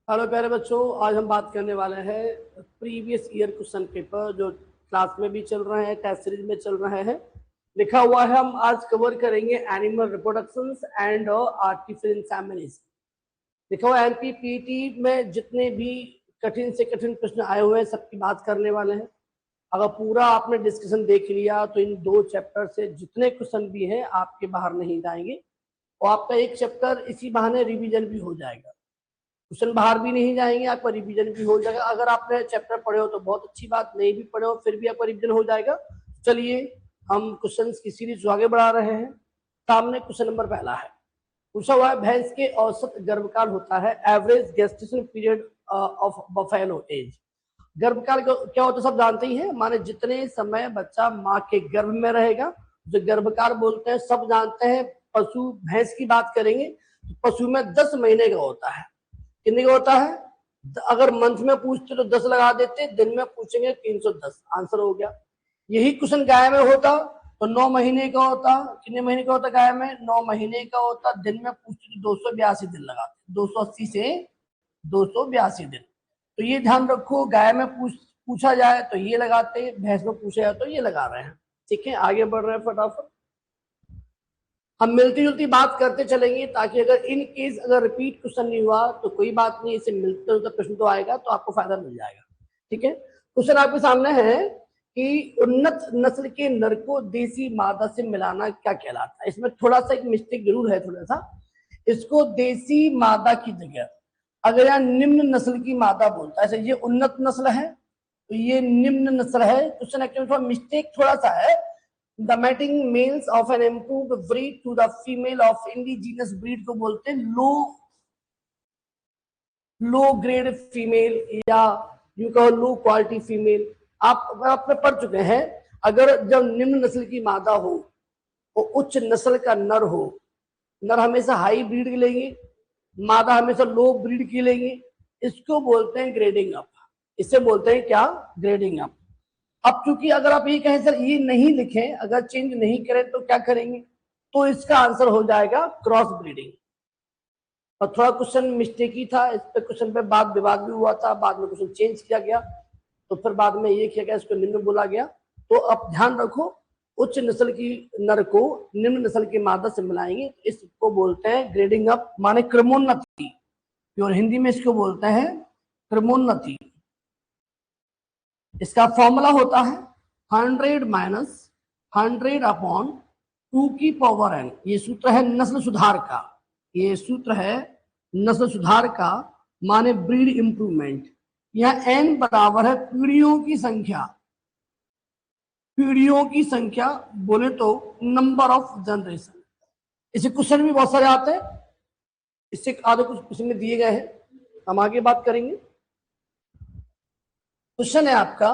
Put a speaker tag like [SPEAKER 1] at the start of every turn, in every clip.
[SPEAKER 1] Hello प्यारे बच्चों, आज हम बात करने वाले हैं प्रीवियस ईयर क्वेश्चन पेपर जो क्लास में भी चल रहे हैं, टेस्ट सीरीज में चल रहे हैं। लिखा हुआ है हम आज कवर करेंगे animal reproductions and artificial insemination. लिखा हुआ एनपीपीटी में जितने भी कठिन से कठिन प्रश्न आए हुए हैं सबकी बात करने वाले हैं। अगर पूरा आपने डिस्कशन देख लिया तो इन 2 चैप्टर से जितने क्वेश्चन भी हैं आपके बाहर नहीं जाएंगे और आपका एक चैप्टर इसी बहाने रिवीजन भी हो जाएगा। क्वेश्चन बाहर भी नहीं जाएंगे, आपका रिवीजन भी हो जाएगा। अगर आपने चैप्टर पढ़े हो तो बहुत अच्छी बात, नहीं भी पढ़े हो फिर भी आपका रिवीजन हो जाएगा। चलिए हम क्वेश्चंस की सीरीज आगे बढ़ा रहे हैं। सामने क्वेश्चन नंबर पहला है, पूछा हुआ है भैंस के औसत गर्भकाल होता है, average gestation period of buffalo is. गर्भकाल क्या होता है सब जानते ही हैं, माने जितने समय बच्चा माँ के गर्भ में रहेगा जो गर्भकाल बोलते हैं, सब जानते हैं। पशु भैंस की बात करेंगे तो पशु में 10 महीने का होता है। कितने का होता है? अगर मंथ में पूछते तो 10 लगा देते, दिन में पूछेंगे 310, आंसर हो गया। यही क्वेश्चन गाय में होता तो 9 महीने का होता। कितने महीने का होता गाय में? 9 महीने का होता। दिन में पूछते तो 282 दिन लगाते, 280 से 282 दिन। तो ये ध्यान रखो, गाय में पूछा जाए तो ये लगाते, भैंस में पूछा जाए तो ये लगा रहे हैं। ठीक है, आगे बढ़ रहे हैं फटाफट। हम मिलती जुलती बात करते चलेंगे ताकि अगर इन केस अगर रिपीट क्वेश्चन नहीं हुआ तो कोई बात नहीं, इसे मिलते जुलते प्रश्न तो आएगा तो आपको फायदा मिल जाएगा। ठीक है, क्वेश्चन आपके सामने है कि उन्नत नस्ल के नर को देसी मादा से मिलाना क्या कहलाता है। इसमें थोड़ा सा एक मिस्टेक जरूर है, थोड़ा सा। इसको देसी मादा की जगह अगर यहाँ निम्न नस्ल की मादा बोलता है, ये उन्नत नस्ल है तो ये निम्न नस्ल है। क्वेश्चन एक्चुअली थोड़ा मिस्टेक थोड़ा सा है। The mating males of an improved breed to the female of indigenous breed को बोलते हैं लो ग्रेड फीमेल या यू कहो लो क्वालिटी फीमेल। आप पढ़ चुके हैं, अगर जब निम्न नस्ल की मादा हो और उच्च नस्ल का नर हो, नर हमेशा हाई ब्रीड की लेंगे, मादा हमेशा लो ब्रीड की लेंगे, इसको बोलते हैं ग्रेडिंग अप। इसे बोलते हैं क्या? Grading up. अब चूंकि अगर आप ये कहें सर ये नहीं लिखें, अगर चेंज नहीं करें तो क्या करेंगे, तो इसका आंसर हो जाएगा क्रॉस ब्रीडिंग। और थोड़ा क्वेश्चन मिस्टेक ही था, इस पे क्वेश्चन पे बाद विवाद भी हुआ था, बाद में क्वेश्चन चेंज किया गया तो फिर बाद में ये किया गया, इसको निम्न बोला गया। तो अब ध्यान रखो, उच्च नस्ल की नर को निम्न नस्ल की मादा से मिलाएंगे तो इसको बोलते हैं ग्रेडिंग अप, माने क्रमोन्नति। और हिंदी में इसको बोलते हैं क्रमोन्नति। इसका फॉर्मूला होता है 100 माइनस 100 अपॉन 2 की पावर n। ये सूत्र है नस्ल सुधार का, ये सूत्र है नस्ल सुधार का, माने ब्रीड इंप्रूवमेंट। यह n बराबर है पीढ़ियों की संख्या, पीढ़ियों की संख्या बोले तो नंबर ऑफ जनरेशन। इसे क्वेश्चन भी बहुत सारे आते हैं, इससे आधे कुछ क्वेश्चन में दिए गए हैं, हम आगे बात करेंगे। क्वेश्चन है आपका,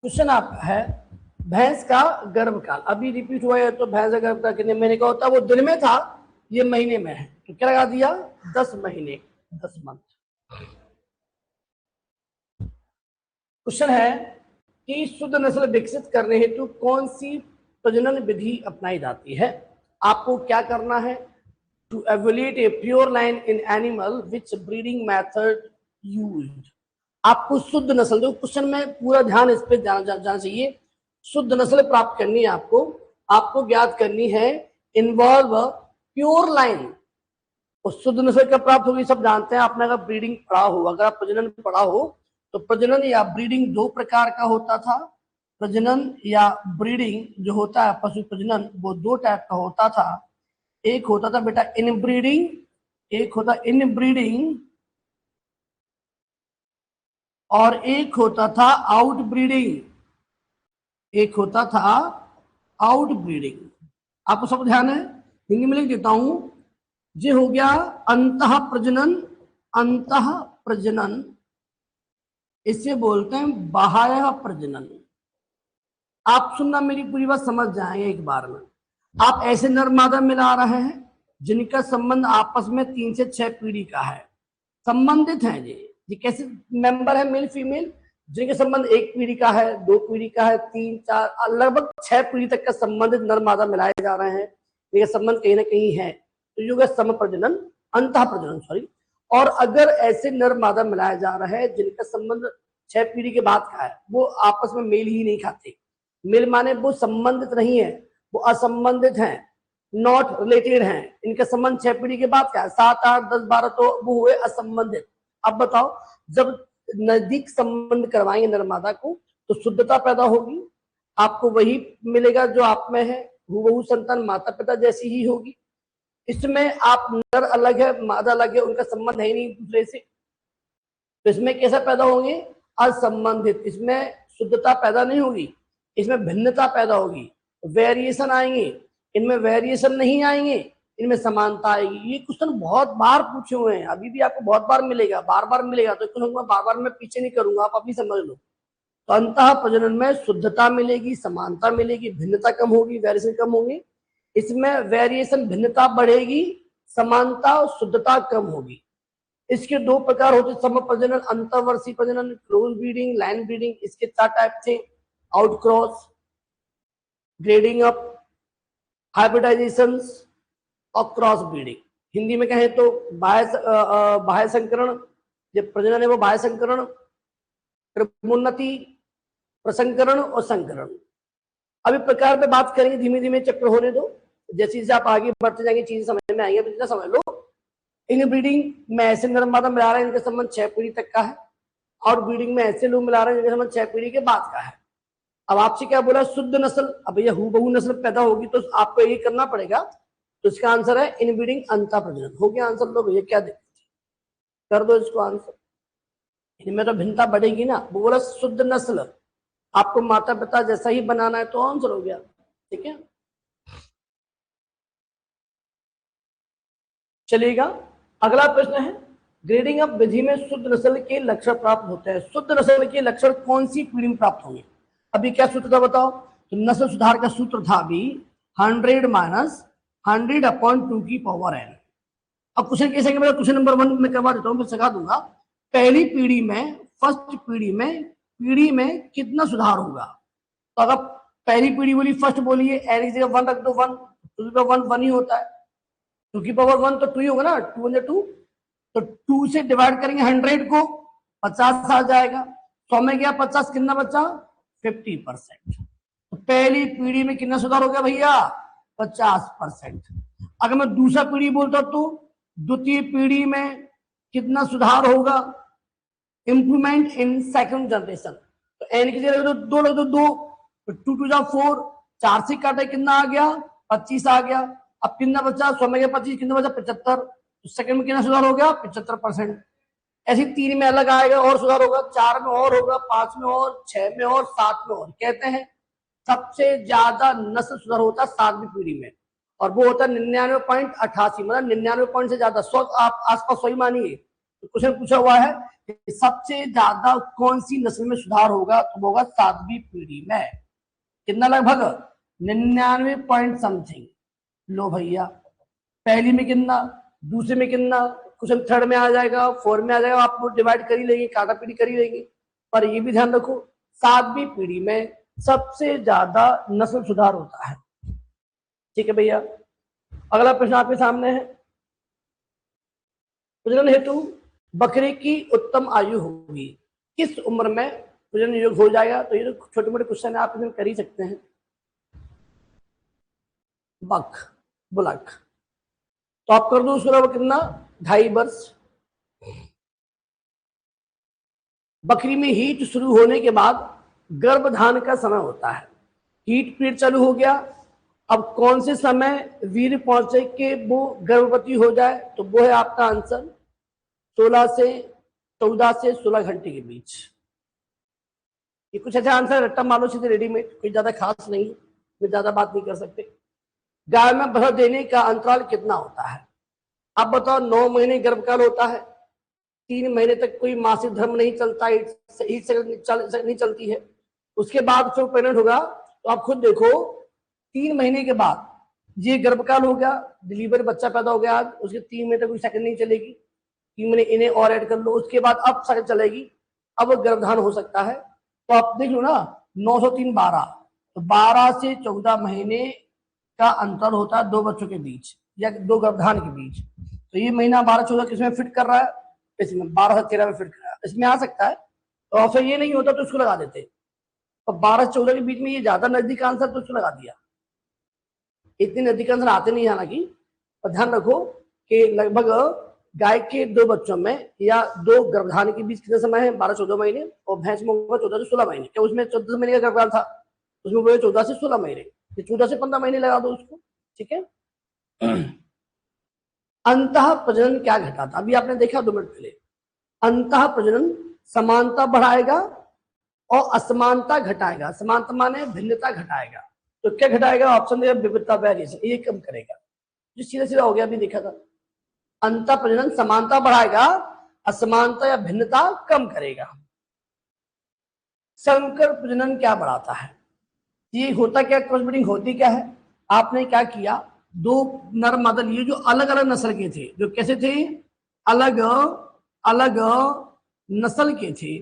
[SPEAKER 1] क्वेश्चन आपका है भैंस का गर्भकाल। अभी रिपीट हुआ है तो भैंस का गर्भकाल कितने महीने का होता है? वो दिन में था, ये महीने में है, तो क्या लगा दिया? 10 महीने, 10 मंथ। क्वेश्चन है कि शुद्ध नस्ल विकसित करने हेतु कौन सी प्रजनन विधि अपनाई जाती है। आपको क्या करना है? To evolute a pure line in animal which breeding method used. आपको शुद्ध नस्ल, जो क्वेश्चन में पूरा ध्यान इस पे जाना चाहिए, शुद्ध नस्ल प्राप्त करनी है आपको ज्ञात करनी है इन्वॉल्व प्योर लाइन। और शुद्ध नस्ल कब प्राप्त होगी सब जानते हैं, आपने अगर ब्रीडिंग पढ़ा हो, अगर आप प्रजनन पढ़ा हो तो प्रजनन या ब्रीडिंग 2 प्रकार का होता था। प्रजनन या ब्रीडिंग जो होता है पशु प्रजनन, वो 2 टाइप का होता था। एक होता था बेटा इन ब्रीडिंग, एक होता इन ब्रीडिंग और एक होता था आउट ब्रीडिंग, एक होता था आउट ब्रीडिंग। आपको सब ध्यान है, हिंदी में लिख देता हूं। ये हो गया अंतः प्रजनन, अंतः प्रजनन, इसे बोलते हैं बाह्य प्रजनन। आप सुनना, मेरी पूरी बात समझ जाएंगे एक बार में। आप ऐसे नर मादा मिला रहे हैं जिनका संबंध आपस में 3 से 6 पीढ़ी का है, संबंधित है। ये कैसे मेंबर है मेल फीमेल, जिनके संबंध 1 पीढ़ी का है, 2 पीढ़ी का है, 3 4 लगभग 6 पीढ़ी तक का संबंधित नर मादा मिलाए जा रहे हैं, ये संबंध कहीं ना कहीं है, तो ये सम प्रजनन अंतः प्रजनन सॉरी। और अगर ऐसे नर मादा मिलाया जा रहा है जिनका संबंध 6 पीढ़ी के बाद का है, वो आपस में मेल ही नहीं खाते। मेल माने वो संबंधित नहीं है, वो असंबंधित हैं, नॉट रिलेटेड हैं, इनका संबंध 6 पीढ़ी के बाद का है, 7, 8, 10, 12 तो वो हुए असंबंधित। अब बताओ, जब नजदीक संबंध करवाएंगे नर मादा को तो शुद्धता पैदा होगी, आपको वही मिलेगा जो आप में है, हूबहू संतान माता पिता जैसी ही होगी। इसमें आप नर अलग है मादा अलग है, उनका संबंध है ही नहीं दूसरे से, तो इसमें कैसा पैदा होंगे, असंबंधित। इसमें शुद्धता पैदा नहीं होगी, इसमें भिन्नता पैदा होगी, वेरिएशन आएंगे, इनमें वेरिएशन नहीं आएंगे, इनमें समानता आएगी। ये क्वेश्चन बहुत बार पूछे हुए हैं, अभी भी आपको बहुत बार मिलेगा, बार बार मिलेगा, तो क्वेश्चन बार बार मैं पीछे नहीं करूंगा, आप अभी समझ लो। तो अंतः प्रजनन में शुद्धता मिलेगी, समानता मिलेगी, भिन्नता कम होगी, वेरिएशन कम होगी। इसमें वेरिएशन भिन्नता बढ़ेगी, समानता और शुद्धता कम होगी। इसके 2 प्रकार होते, सम प्रजनन, अंतःवर्षीय प्रजनन, क्लोज ब्रीडिंग, लाइन ब्रीडिंग। इसके 4 टाइप थे, आउटक्रॉस, ग्रेडिंग अप, हाइब्रिडाइजेशन और क्रॉस ब्रीडिंग। हिंदी में कहें तो बाह्य संकरण, जब प्रजनन है वो बाह्य संकरण, क्रमोन्नति, प्रसंकरण और संकरण। अभी प्रकार पे बात करेंगे, धीमे धीमे चक्र होने दो, जैसे जैसे आप आगे बढ़ते जाएंगे चीजें समझ में आएंगे, तो इतना समझ लो। इन ब्रीडिंग में ऐसे नर मादा मिला रहे हैं इनका संबंध 6 पीढ़ी तक का है, और ब्रीडिंग में ऐसे लोग मिला रहे हैं जिनका संबंध 6 पीढ़ी के बाद का है। अब आपसे क्या बोला, शुद्ध नस्ल। अब भैया हूबहू नस्ल पैदा होगी तो आपको ये करना पड़ेगा, तो इसका आंसर है इन ब्रीडिंग अंतः प्रजनन। हो गया आंसर, लो भैया क्या देखते कर दो इसको आंसर। इनमें तो भिन्नता बढ़ेगी ना, वो बोला शुद्ध नस्ल, आपको माता पिता जैसा ही बनाना है तो आंसर हो गया, ठीक है। चलिएगा, अगला प्रश्न है, ग्रेडिंग अप विधि में शुद्ध नस्ल के लक्षण प्राप्त होते हैं। शुद्ध नस्ल के लक्षण कौन सी पीढ़ी में प्राप्त होंगे? अभी क्या सूत्र था बताओ, तो नस्ल सुधार का सूत्र था भी 100 माइनस 100/2 की पावर n। अब क्वेश्चन कैसे, क्वेश्चन नंबर 1 में करवा देता हूँ, फिर सिखा दूंगा। पहली पीढ़ी में, फर्स्ट पीढ़ी में कितना सुधार होगा? तो अगर पहली पीढ़ी बोली, फर्स्ट बोलिए, n की जगह 1 रख दो, 1 2 की पावर 1 ही होता है, 2 की पावर 1 तो 2 ही होगा ना, 2 1 2, तो 2 से डिवाइड करेंगे 100 को, 50 आ जाएगा। 100 में गया 50, कितना बचा? 50%। तो पहली पीढ़ी में कितना सुधार हो गया भैया? 50%। अगर मैं दूसरा पीढ़ी बोलता तो द्वितीय पीढ़ी में कितना सुधार होगा? Improvement in second generation. तो एन की जगह 2 लग दो, 2 2 2 जा 4, 4 से काटे कितना आ गया? 25 आ गया। अब कितना बचा? 100 में गया 25, कितना बचा? 75। तो सेकंड में कितना सुधार हो गया? 75%। ऐसे 3 में अलग आएगा और सुधार होगा, 4 में और होगा, 5 में और, 6 में और, 7 में और। कहते हैं सबसे ज्यादा नस्ल सुधार होता है 7वीं पीढ़ी में, और वो होता है 99.88, मतलब 99 पॉइंट से ज्यादा, 100 आप आसपास सही मानिए। तो क्वेश्चन पूछा हुआ है कि सबसे ज्यादा कौन सी नस्ल में सुधार होगा? तो होगा 7वीं पीढ़ी में। कितना? लगभग 99 पॉइंट समथिंग। लो भैया, पहली में कितना, दूसरे में कितना, क्वेश्चन थर्ड में आ जाएगा, 4 में आ जाएगा, आप डिवाइड कर ही लेंगे, काटा पीढ़ी कर ही लेंगे। पर ये भी ध्यान रखो, 7वीं पीढ़ी में सबसे ज्यादा नस्ल सुधार होता है, ठीक है भैया। अगला प्रश्न आपके सामने है, प्रजनन हेतु बकरे की उत्तम आयु होगी, किस उम्र में प्रजनन योग्य हो जाएगा? तो ये तो छोटे मोटे क्वेश्चन है, आप इसमें कर ही सकते हैं। बुलक, तो आप कर दो उसका कितना? 2.5 वर्ष। बकरी में हीट शुरू होने के बाद गर्भधान का समय होता है, हीट पीरियड चालू हो गया। अब कौन से समय वीर्य पहुंचे कि वो गर्भवती हो जाए? तो वो है आपका आंसर 14 से 16 घंटे के बीच। ये कुछ ऐसा आंसर रट्टा मानो सीधे रेडीमेड, कोई ज्यादा खास नहीं, मैं ज्यादा बात नहीं कर सकते। गाय में बछड़ा देने का अंतराल कितना होता है? आप बताओ, 9 महीने गर्भकाल होता है, 3 महीने तक कोई मासिक धर्म नहीं चलता, नहीं चलती है, उसके बाद जो प्रेग्नेंट होगा तो आप खुद देखो 3 महीने के बाद ये गर्भकाल हो गया, डिलीवरी बच्चा पैदा हो गया, उसके 3 महीने तक कोई सेकंड नहीं चलेगी, 3 महीने इन्हें और ऐड कर लो, उसके बाद अब सेकंड चलेगी, अब गर्भधान हो सकता है। तो आप देख लो ना, 903 12, तो 12 से 14 महीने का अंतर होता है 2 बच्चों के बीच या 2 गर्भधान के बीच। तो तो ये महीना 12-14 किसमें फिट कर रहा है, इसमें 12 से 13 में फिट कर रहा है, इसमें आ सकता है। तो ऑप्शन ये नहीं होता तो उसको लगा देते, और 12 से 14 के बीच में ये ज्यादा नजदीक आंसर तो उसको लगा दिया। इतने नजदीक आंसर आते नहीं, हालांकि, और ध्यान रखो कि लगभग गाय के 2 बच्चों में या 2 गर्भधारण के बीच कितना समय है, 12-14 महीने, और भैंस में होगा 14 से 16 महीने। क्या उसमें 14 महीने का गर्भकाल था, उसमें बोले 14 से 16 महीने, 14 से 15 महीने लगा दो उसको, ठीक है। अंतः प्रजनन क्या घटाता, अभी आपने देखा 2 मिनट पहले, अंतः प्रजनन समानता बढ़ाएगा और असमानता घटाएगा। समानता माने भिन्नता घटाएगा, तो क्या घटाएगा, ऑप्शन देगा विविधता, वेरिएशन, ये कम करेगा, जो सीधा सीधा हो गया, अभी देखा था। अंतः प्रजनन समानता बढ़ाएगा, असमानता या भिन्नता कम करेगा। संकर प्रजनन क्या बढ़ाता है, ये होता क्या, क्रॉस ब्रीडिंग होती क्या है, आपने क्या किया, 2 नर मादा लिए जो अलग अलग नस्ल के थे, जो कैसे थे, अलग अलग नस्ल के थे,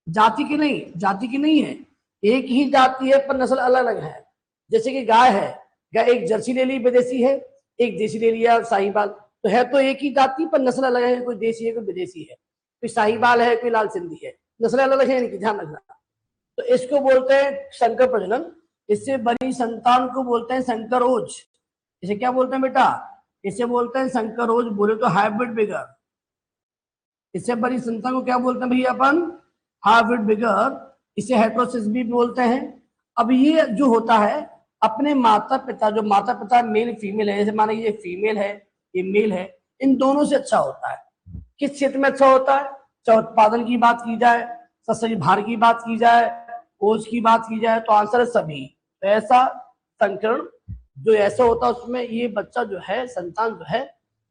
[SPEAKER 1] जाति की नहीं, जाति की नहीं है, एक ही जाति है पर नस्ल अलग अलग है। जैसे कि गाय है, गाय एक जर्सी ले ली विदेशी है, एक देसी ले लिया साहिवाल, तो है तो एक ही जाति पर नस्ल अलग है, कोई देसी है कोई विदेशी है, कोई साहिवाल है कोई लाल सिंधी है, नस्ल अलग अलग है, इनकी ध्यान रखना। तो इसको बोलते हैं संकर प्रजनन। इससे बड़ी संतान को बोलते हैं संकरोज। इसे क्या बोलते हैं बेटा, इसे बोलते हैं संकरोज, बोले तो हाइब्रिड बिगर। इससे बड़ी संतान को क्या बोलते हैं भैया अपन, हाइब्रिड बिगर। इसे हेटेरोसिस भी बोलते हैं। अब ये जो होता है अपने माता पिता, जो माता पिता मेल फीमेल है, जैसे माने ये फीमेल है ये मेल है, इन दोनों से अच्छा होता है। किस क्षेत्र में अच्छा होता है, चाहे उत्पादन की बात की जाए, शरीर भार की बात की जाए, ओज की बात की जाए, तो आंसर है सभी। तो ऐसा संकरण जो ऐसा होता है उसमें ये बच्चा जो है, संतान जो है,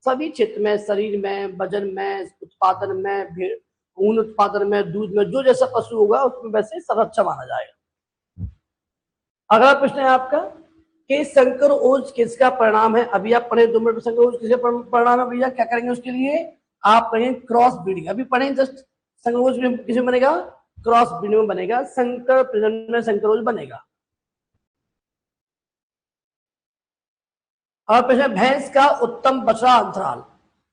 [SPEAKER 1] सभी क्षेत्र में, शरीर में, वजन में, उत्पादन में, ऊन उत्पादन में, दूध में, जो जैसा पशु होगा उसमें वैसे सब अच्छा माना जाएगा। अगला प्रश्न है आपका कि संकर ओज किसका परिणाम है। अभी आप पढ़े 2 मिनट, संकर ओज किसका परिणाम है भैया, क्या करेंगे उसके लिए, आप करेंगे क्रॉस ब्रीडिंग। अभी पढ़े जस्ट, संकर ओज किसमें बनेगा, क्रॉस ब्रीडिंग में बनेगा, संकर प्रजनन में संकर ओज बनेगा। और प्रश्न, भैंस का उत्तम बछड़ा अंतराल,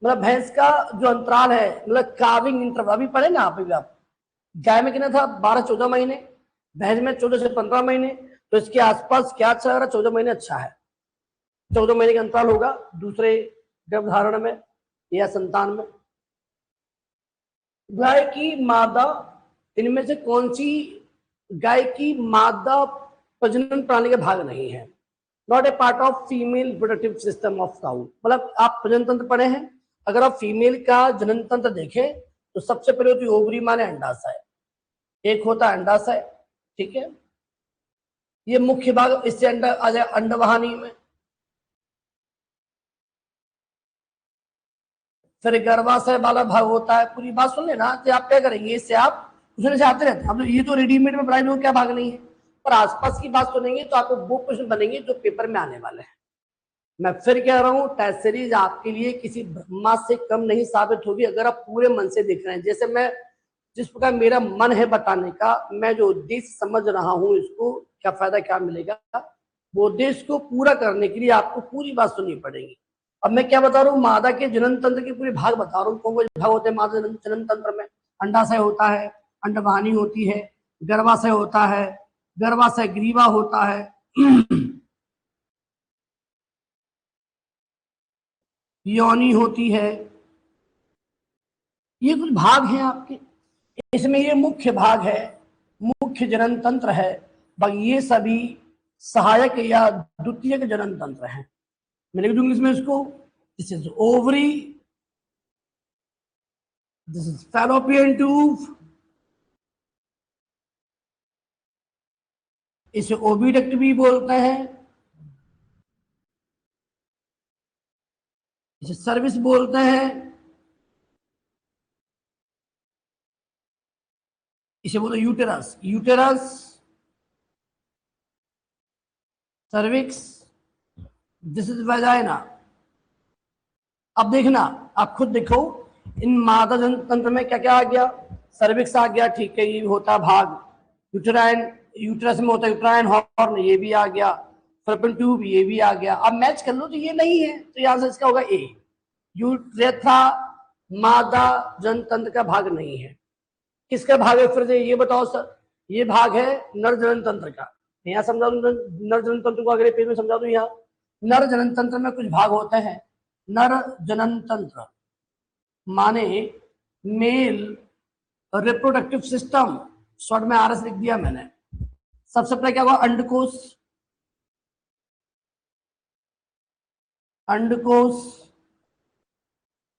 [SPEAKER 1] मतलब भैंस का जो अंतराल है, मतलब काविंग इंटरवल, अभी पढ़े ना आप। गाय में कितना था, 12-14 महीने, भैंस में 14 से 15 महीने, तो इसके आसपास क्या अच्छा लग रहा है, 14 महीने अच्छा है। 14 महीने का अंतराल होगा दूसरे गर्भधारण में या संतान में। गाय की मादा, इनमें से कौन सी गाय की मादा प्रजनन प्रणाली का भाग नहीं है, not a part of female reproductive system of cow. मतलब आप प्रजनन तंत्र पढ़े हैं, अगर आप फीमेल का जनन तंत्र देखें तो सबसे पहले होती ओवरी माने अंडाशय, एक होता है अंडाशय, ठीक है, ये मुख्य भाग, इससे अंडा आ जाए अंडवाहिनी में, फिर गर्भाशय वाला भाग होता है। पूरी बात सुन लेना, तो आप क्या करेंगे, इससे आप पूछने से आते रहते हैं। अब ये तो रेडीमेड में पढ़ाई में क्या भाग नहीं है, पर आसपास की बात सुनेंगे तो आपको वो प्रश्न बनेंगे जो पेपर में आने वाले हैं। मैं फिर कह रहा हूँ, टेस्ट सीरीज आपके लिए किसी ब्रह्मास्त्र से कम नहीं साबित होगी अगर आप पूरे मन से देख रहे हैं। जैसे मैं, जिस प्रकार मेरा मन है बताने का, मैं जो उद्देश्य समझ रहा हूँ इसको क्या फायदा क्या मिलेगा, वो उद्देश्य को पूरा करने के लिए आपको पूरी बात सुननी पड़ेगी। अब मैं क्या बता रहा हूँ, मादा के जनन तंत्र के पूरे भाग बता रहा हूँ। कौन कौन भाग होते हैं मादा जनन तंत्र में, अंडाशय होता है, अंडवाहिनी होती है, गर्भाशय होता है, गर्भाशय ग्रीवा होता है, योनि होती है, ये कुछ भाग हैं आपके। इसमें ये मुख्य भाग है, मुख्य जनन तंत्र है, बाकी ये सभी सहायक या द्वितीयक जनन तंत्र हैं। मैं लिख दूंगी इसमें इसको, this is ovary, this is fallopian tube, इसे ओविडक्ट भी बोलते हैं, इसे सर्विस बोलते हैं, इसे बोलते uterus, uterus, cervix, this is vagina. अब देखना, आप खुद देखो, इन मादा जनन तंत्र में क्या क्या आ गया, सर्विक्स आ गया, ठीक है, ये होता भाग, यूटेराइन, यूटेरस में होता है यूटेराइन हॉर्न, ये भी आ गया, फैलोपियन ट्यूब ये भी आ गया। अब मैच कर लो तो ये नहीं है, तो यहाँ से इसका होगा ए। यूरेथ्रा मादा जनतंत्र का भाग नहीं है। किसका भाग है फिर से ये बताओ सर? ये भाग है नर जनन तंत्र का। यहाँ समझा दूं, नर जनन तंत्र को अगले पेज में समझा दूं। यहाँ नर जनन तंत्र में कुछ भाग होते हैं। नर जनन तंत्र माने मेल रिप्रोडक्टिव सिस्टम, शॉर्ट में आरएस लिख दिया मैंने। सबसे पहले क्या हुआ? अंडकोश, अंडकोश,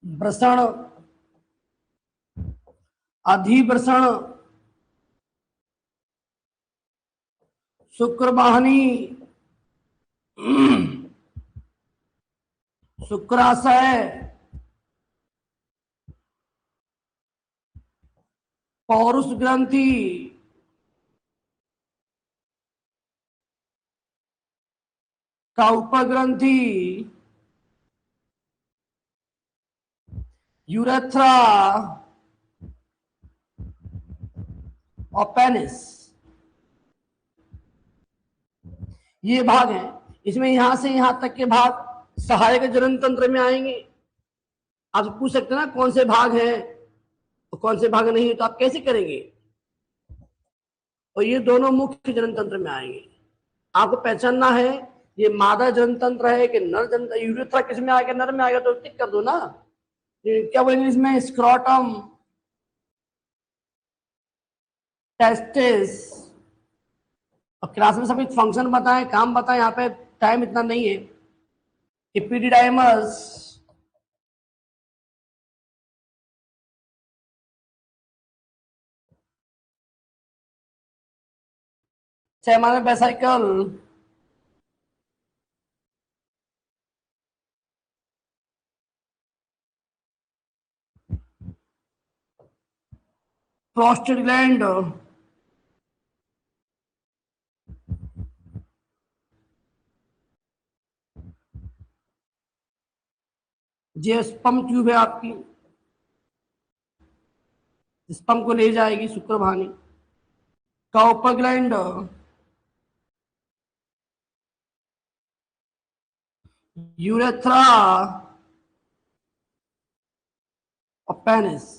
[SPEAKER 1] वृषण, अधिवृषण, शुक्रवाहिनी, शुक्राशय, पौरुष ग्रंथि, काउपर ग्रंथि, यूरेथ्रा और पेनिस, ये भाग हैं। इसमें यहां से यहां तक के भाग सहायक जनन तंत्र में आएंगे। आप पूछ सकते हैं ना कौन से भाग हैं और कौन से भाग नहीं है, तो आप कैसे करेंगे? और ये दोनों मुख्य जनन तंत्र में आएंगे। आपको पहचानना है ये मादा जनन तंत्र है कि नर जनन। यूरेथ्रा किस में आ गया? नर में आ गया, तो टिक कर दो ना। क्या बोलेंगे इसमें? Scrotum, testis. और क्लास में सभी फंक्शन बताएं, काम बताएं, यहाँ पे टाइम इतना नहीं है। एपिडिडाइमस, सेमानल वेसिकल, प्रोस्टेट ग्लैंड, ये स्पर्म ट्यूब है आपकी, स्पर्म को ले जाएगी शुक्रवाहिनी। काउपर ग्लैंड, यूरेथ्रा और पेनिस।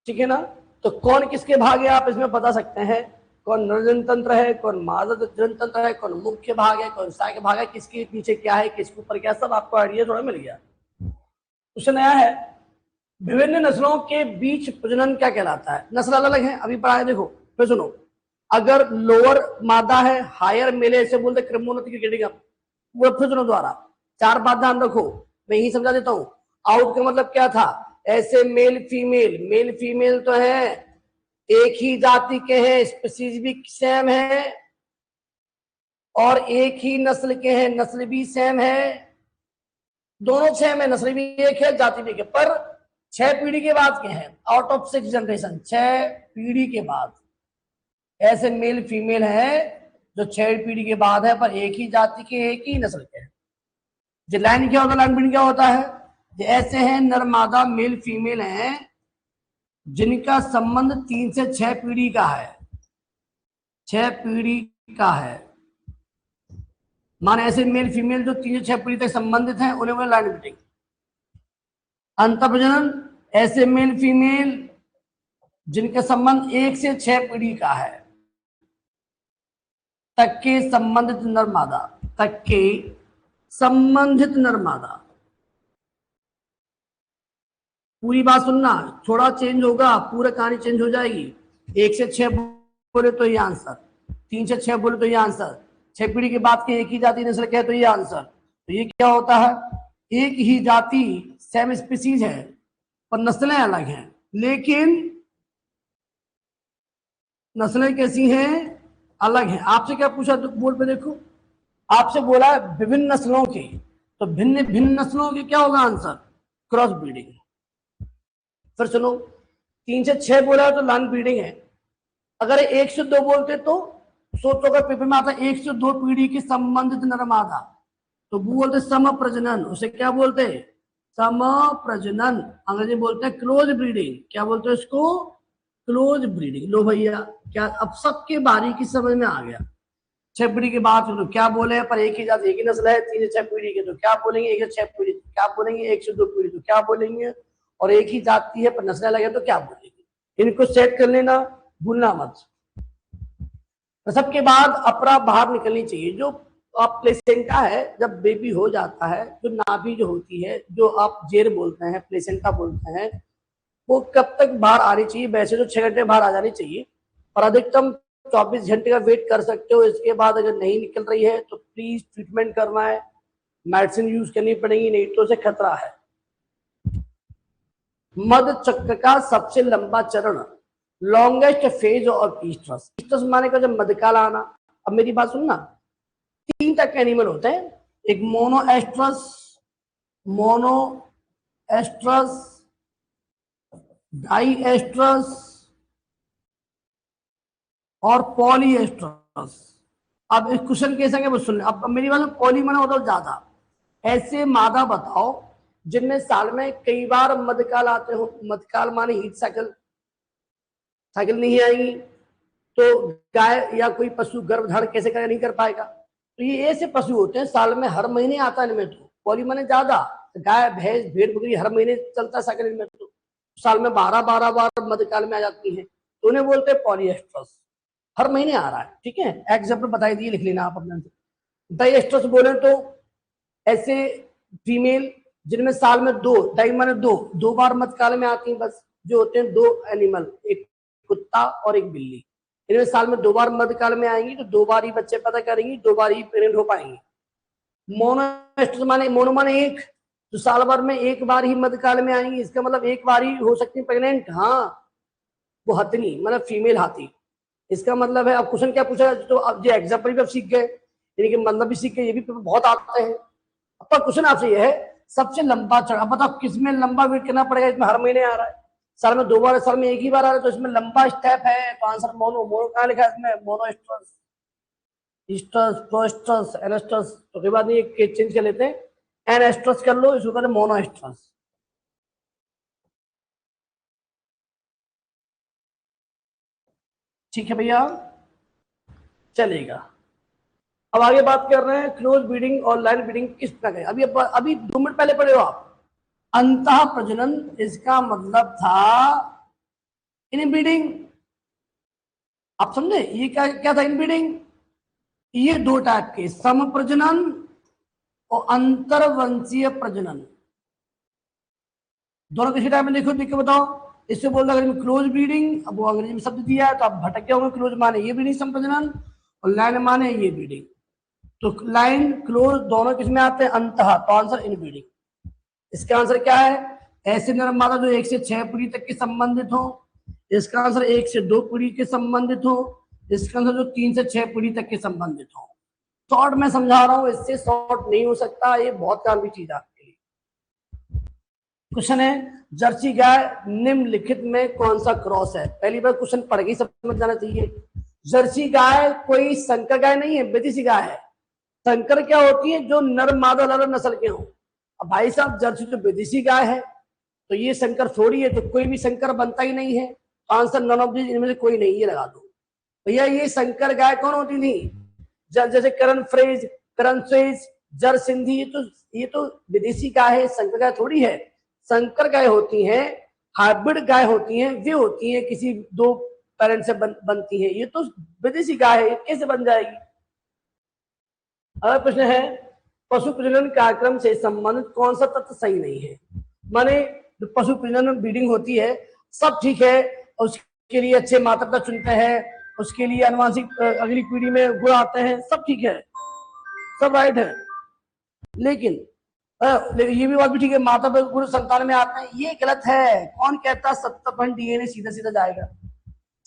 [SPEAKER 1] ठीक है ना? तो कौन किसके भाग है आप इसमें बता सकते हैं। कौन नर जनन तंत्र है, कौन मादा जनन तंत्र है, कौन मुख्य भाग है, कौन सहायक भाग है, किसके पीछे क्या है, किसके ऊपर क्या, सब आपको आइडिया थोड़ा मिल गया। क्वेश्चन नया है, विभिन्न नस्लों के बीच प्रजनन क्या कहलाता है? नस्ल अलग अलग है, अभी पढ़ाया। देखो फिर सुनो, अगर लोअर मादा है, हायर मेल है, इसे बोलते क्रमोन्नति की क्रिएटिंग। वो फिर सुनो द्वारा, चार बात ध्यान रखो, मैं यही समझा देता हूँ। आउट का मतलब क्या था? ऐसे मेल फीमेल, मेल फीमेल तो है, एक ही जाति के हैं, स्पीसीज भी सेम है, और एक ही नस्ल के हैं, नस्ल भी सेम है, दोनों सेम है, नस्ल भी एक है, जाति भी एक है, पर 6 पीढ़ी के बाद के हैं। आउट ऑफ 6 जनरेशन, 6 पीढ़ी के बाद ऐसे मेल फीमेल है जो 6 पीढ़ी के बाद है, पर एक ही जाति के, एक ही नस्ल के हैं। जो लाइन क्या होता है? लाइन ब्रीडिंग क्या होता है? ऐसे हैं नर मादा मेल फीमेल हैं जिनका संबंध 3 से 6 पीढ़ी का है, 6 पीढ़ी का है। माने ऐसे मेल फीमेल जो 3 से 6 पीढ़ी तक संबंधित हैं, उन्हें लाइन ब्रीडिंग। अंतःप्रजनन, ऐसे मेल फीमेल जिनका संबंध 1 से 6 पीढ़ी का है तक के संबंधित नर मादा, तक के संबंधित नर मादा। पूरी बात सुनना, थोड़ा चेंज होगा, पूरा कहानी चेंज हो जाएगी। 1 से 6 बोले तो ये आंसर, 3 से 6 बोले तो ये आंसर, 6 पीढ़ी के बाद के एक ही जाति नस्ल के है तो ये आंसर। तो ये क्या होता है? एक ही जाति सेम स्पीसीज है पर नस्लें अलग हैं। लेकिन नस्लें कैसी हैं? अलग हैं। आपसे क्या पूछा बोर्ड पे? देखो आपसे बोला विभिन्न नस्लों के, तो भिन्न भिन्न नस्लों के क्या होगा आंसर? Cross breeding. फिर सुनो, 3 से 6 बोला है तो लाइन ब्रीडिंग है। अगर 1 से 2 बोलते तो सोचो, अगर पेपर में आता 1 से 2 पीढ़ी के संबंधित नर मादा, तो वो बोलते सम प्रजनन। उसे क्या बोलते? सम प्रजनन। अंग्रेजी बोलते हैं क्लोज ब्रीडिंग। क्या बोलते हैं इसको? Close breeding. लो भैया, क्या अब सबके बारीकी समझ में आ गया? 6 पीढ़ी के बाद तो क्या बोले, पर एक ही जात एक ही नस्ल है, 3 से 6 पीढ़ी के तो क्या बोलेंगे, 1 से 6 पीढ़ी तो क्या बोलेंगे, 1 से 2 पीढ़ी तो क्या बोलेंगे, और एक ही जाति है पर नस्ल अलग है तो क्या बोलेंगे। इनको सेट कर लेना, भूलना मत। तो सबके बाद अपरा बाहर निकलनी चाहिए। जो आप प्लेसेंटा है, जब बेबी हो जाता है, जो नाभि जो होती है, जो आप जेर बोलते हैं, प्लेसेंटा बोलते हैं, वो कब तक बाहर आनी चाहिए? वैसे तो 6 घंटे बाहर आ जानी चाहिए, पर अधिकतम 24 घंटे का वेट कर सकते हो। इसके बाद अगर नहीं निकल रही है तो प्लीज ट्रीटमेंट करना है, मेडिसिन यूज करनी पड़ेगी, नहीं तो उसे खतरा है। मध चक्र का सबसे लंबा चरण, longest phase of oestrus. Oestrus माने का जब मधकाल आना। अब मेरी बात सुनना, 3 तक एनिमल होते हैं, एक मोनो एस्ट्रस, डाई एस्ट्रस और पॉली एस्ट्रस। अब इस क्वेश्चन कैसे वो सुन, अब मेरी बात पॉली माना होता ज्यादा, ऐसे मादा बताओ जिनमें साल में कई बार मधकाल आते हो। मधकाल माने हीट साइकिल नहीं आएगी तो गाय या कोई पशु गर्भधारण कैसे करे, नहीं कर पाएगा। तो ये ऐसे पशु होते हैं साल में हर महीने आता है इनमें। तो पॉली माने ज्यादा, गाय भैंस भेड़ बकरी हर महीने चलता है साइकिल इनमें, तो साल में 12 बार मध्यकाल में आ जाती है, तो उन्हें बोलते हैं पॉलीएस्ट्रस, हर महीने आ रहा है। ठीक है, एग्जाम्पल बताई दिए, लिख लेना आप अपने। डाइएस्ट्रस बोले तो ऐसे फीमेल जिनमें साल में डाई माने दो बार मध्यकाल में आती है बस, जो होते हैं 2 एनिमल, एक कुत्ता और एक बिल्ली। इनमें साल में 2 बार मध्यकाल में आएंगी, तो 2 बार ही बच्चे पैदा करेंगी, 2 बार ही प्रेग्नेंट हो पाएंगे। मोनो माने एक, तो साल भर में 1 बार ही मध्यकाल में आएंगी, इसका मतलब 1 बार ही हो सकती है प्रेग्नेंट। हाँ, वो हथनी मतलब फीमेल हाथी, इसका मतलब है। अब क्वेश्चन क्या पूछा, तो अब ये एग्जाम्पल भी अब सीख गए, यानी कि मतलब भी सीख गए, ये भी बहुत आते हैं। अब क्वेश्चन आपसे ये है, सबसे लंबा चढ़ा बताओ किसमें लंबा वेट करना पड़ेगा? इसमें हर महीने आ रहा है, साल में 2 बार, साल में 1 ही बार आ रहा है, तो इसमें लंबा स्टेप है, तो आंसर मोनो कहाँ लिखा है इसमें? मोनोएस्ट्रस, ईस्ट्रस, प्रोएस्ट्रस, एनेस्ट्रस। तो कोई बात नहीं, एक चेंज कर लेते हैं, एनेस्ट्रस कर लो, इसको कहते हैं मोनोएस्ट्रस। ठीक है भैया, चलेगा। अब आगे बात कर रहे हैं क्लोज ब्रीडिंग और लाइन ब्रीडिंग किस प्रकार है। अभी 2 मिनट पहले पढ़े हो आप, अंतः प्रजनन, इसका मतलब था इनब्रीडिंग। आप समझे ये क्या क्या था इनब्रीडिंग? ये 2 टाइप के, सम प्रजनन और अंतरवंशीय प्रजनन, दोनों किसी टाइप में देखो, देख के बताओ। इससे बोल रहा है क्लोज ब्रीडिंग, अब वो अंग्रेजी में शब्द दिया है तो आप भटक गए होंगे। क्लोज माने ये ब्रीडिंग सम प्रजनन, और लाइन माने ये ब्रीडिंग। तो लाइन क्लोज दोनों किस में आते हैं? अंतः, तो आंसर इन ब्रीडिंग। इसका आंसर क्या है? ऐसे नर मादा जो 1 से 6 पीढ़ी तक के संबंधित हो। इसका आंसर 1 से 2 पीढ़ी के संबंधित हो। इसका आंसर जो 3 से 6 पीढ़ी तक के संबंधित हो। शॉर्ट में समझा रहा हूं, इससे शॉर्ट नहीं हो सकता, ये बहुत काम की चीज आपके लिए। क्वेश्चन है, जर्सी गाय निम्नलिखित में कौन सा क्रॉस है? पहली बार क्वेश्चन पढ़ के समझ जाना चाहिए। जर्सी गाय कोई संकर गाय नहीं है, विदेशी गाय है। संकर क्या होती है? जो नर मादा अलग नस्ल के हों। अब भाई साहब, जर्सी तो विदेशी गाय है, तो ये संकर थोड़ी है, तो कोई भी संकर बनता ही नहीं है। आंसर नॉन ऑफ दिस, इनमें से कोई नहीं, ये लगा दो भैया। ये संकर गाय कौन होती थी? जैसे करण फ्रेज, करण स्वेज, जर सिंधी, ये तो विदेशी गाय है, संकर गाय थोड़ी है। संकर गाय होती हैं, हाइब्रिड गाय होती हैं, वे होती हैं किसी 2 पेरेंट से बनती है। ये तो विदेशी गाय है, कैसे बन जाएगी? अगला प्रश्न है, पशु प्रजनन कार्यक्रम से संबंधित कौन सा तथ्य सही नहीं है? माने पशु प्रजनन में ब्रीडिंग होती है, सब ठीक है, उसके लिए अच्छे माता पिता चुनते हैं, उसके लिए अनुवांशिक अगली पीढ़ी में गुण आते हैं, सब ठीक है, सब राइट है। लेकिन ये भी बात भी ठीक है, माता पिता गुण संतान में आते हैं, ये गलत है। कौन कहता 70% डीएनए सीधा सीधा जाएगा?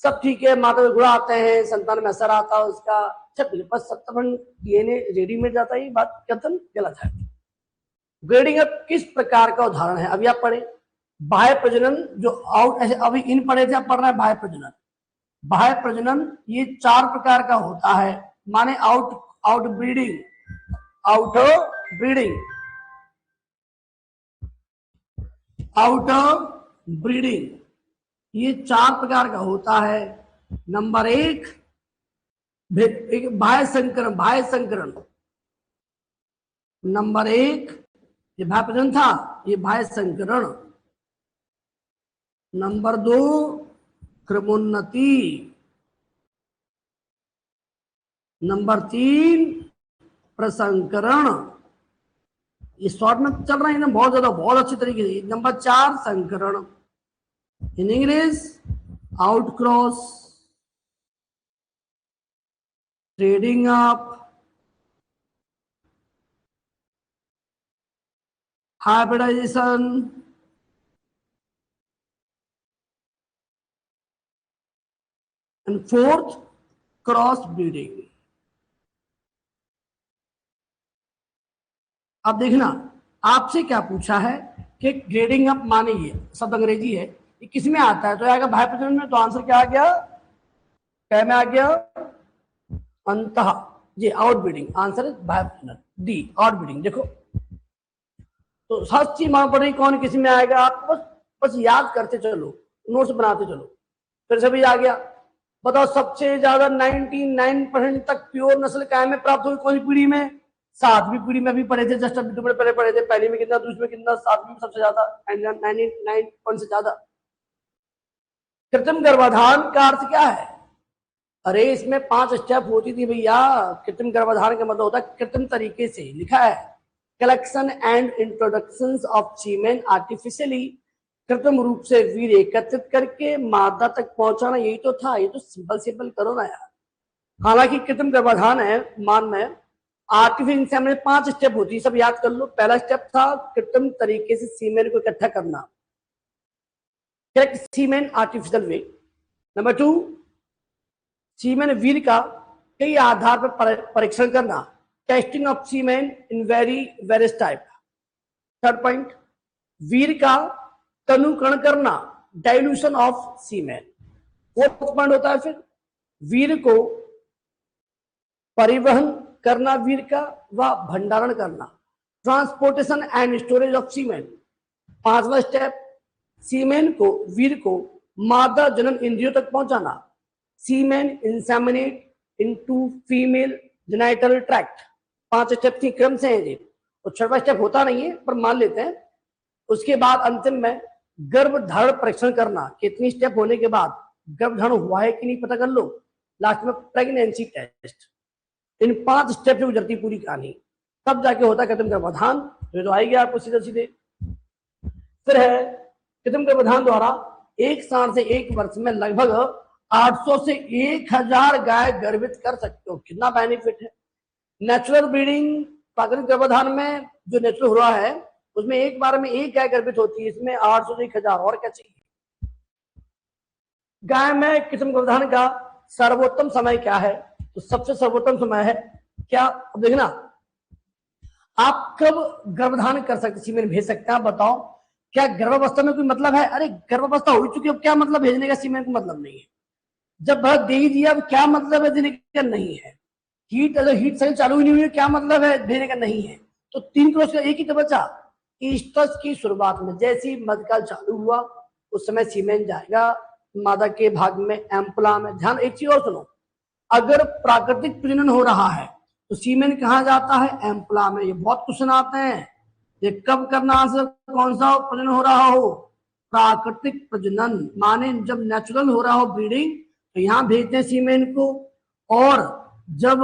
[SPEAKER 1] सब ठीक है, माता पिता गुण आते हैं, संतान में असर आता है उसका, अच्छा मेरे पास 70% डीएनए रेडीमेड जाता है, ये बात कथन गलत है। ग्रेडिंग अब किस प्रकार का उदाहरण है? अभी आप पढ़े बाह्य प्रजनन, जो आउट, ऐसे अभी इन पढ़े थे, आप पढ़ रहे हैं बाह्य प्रजनन। बाह्य प्रजनन ये 4 प्रकार का होता है, माने आउट ब्रीडिंग, ये 4 प्रकार का होता है। नंबर 1 बाह्य संकरण, बाह्य संकरण नंबर 1 ये बाह्य प्रजनन था, ये बाह्य संकरण। नंबर 2 क्रमोन्नति। नंबर 3 प्रसंकरण। ये शॉर्ट में चल रहा है ना बहुत ज्यादा, बहुत अच्छी तरीके से। नंबर 4 संकरण, in English outcross, trading up, hybridization, and fourth crossbreeding. अब देखना आपसे क्या पूछा है कि ग्रेडिंग अप माने ये शब्द अंग्रेजी है, ये किस में आता है? तो आएगा बाह्य प्रजनन में। तो आंसर क्या आ गया? क्या में आ गया? अंतः जी आउटब्रीडिंग। आंसर बाह्य प्रजनन, डी आउटब्रीडिंग। देखो तो सच चीज मालूम पड़ रही कौन किस में आएगा, आप बस याद करते चलो, नोट्स बनाते चलो, फिर सभी आ गया। बताओ सबसे ज्यादा 99% तक प्योर नस्ल काय में प्राप्त हुई? कौन सी पीढ़ी में? 7वीं पीढ़ी में भी पढ़े थे, जस्ट अभी तो पहले पढ़े थे। पहली में कितना, दूसरी में कितना, 7वीं में सबसे ज्यादा 99% से ज्यादा। कृत्रिम गर्भाधान का अर्थ क्या है? अरे इसमें 5 स्टेप होती थी भैया। कृत्रिम गर्भाधान का मतलब होता है कृत्रिम तरीके से, लिखा है collection and introduction of semen artificially, कृत्रिम रूप से वीर एकत्रित करके मादा तक पहुंचाना। यही तो था, ये तो सिंपल सिंपल करो ना यार। हालांकि कृत्रिम गर्भाधान है मान में आर्टिफिशियल इंसेमिनेशन 5 स्टेप होती है, सब याद कर लो। पहला स्टेप था कृत्रिम तरीके से सीमेन को इकट्ठा करना, correct semen artificial way. Number 2 semen वीर का कई आधार पर परीक्षण करना, testing of semen in various type. Third point वीर का तनुकरण करना, dilution of semen. Fourth point होता है फिर वीर को परिवहन करना, वीर का व भंडारण करना, transportation and storage of semen. 5वां स्टेप सीमेन को, वीर को मादा जनन इंद्रियों तक पहुंचाना, semen inseminate into female genital tract. 5 step की क्रम से है जी, और 6वां स्टेप होता नहीं है पर मान लेते हैं। उसके बाद अंतिम में गर्भधारण परीक्षण करना, कितनी स्टेप होने के बाद गर्भधारण हुआ है कि नहीं पता कर लो। लास्ट में प्रेगनेंसी टेस्ट। इन 5 स्टेप से गुजरती पूरी कहानी, तब जाके होता है कृत्रिम गर्भाधान। तो आएगी आपको सीधे सीधे। फिर है कृत्रिम गर्भाधान द्वारा एक साल से 1 वर्ष में लगभग 800 से 1000 गाय गर्भित कर सकते हो। कितना बेनिफिट है। नेचुरल ब्रीडिंग, प्राकृतिक गर्भाधान में जो नेचुरल हो रहा है उसमें एक बार में 1 गाय गर्भित होती है, इसमें 800 से 1000 और क्या चाहिए। गाय में कृत्रिम गर्भाधान का सर्वोत्तम समय क्या है? तो सबसे सर्वोत्तम समय है क्या? अब देखना आप कब गर्भधान कर सकते, सीमेन भेज सकते हैं? आप बताओ क्या गर्भावस्था में कोई मतलब है? अरे गर्भावस्था हो चुकी है, अब क्या मतलब भेजने का? सीमेन को मतलब नहीं है। जब भर दे ही दिया, अब क्या मतलब है देने का? नहीं है। हीट अगर हीट सही चालू ही नहीं हुई, क्या मतलब है भेजने का? नहीं है। तो 3 क्रोस का एक ही तो बचा। ईस्टस की शुरुआत में जैसे ही मध्यकाल चालू हुआ उस समय सीमेन जाएगा मादा के भाग में, एम्पुला में। ध्यान एक चीज और सुनो, अगर प्राकृतिक प्रजनन हो रहा है तो सीमेन कहाँ जाता है? एम्पुला में। ये बहुत क्वेश्चन आते हैं, ये कब करना? आंसर कौन सा प्रजनन हो रहा हो? प्राकृतिक प्रजनन माने जब नेचुरल हो रहा हो ब्रीडिंग तो यहाँ भेजते हैं सीमेन को। और जब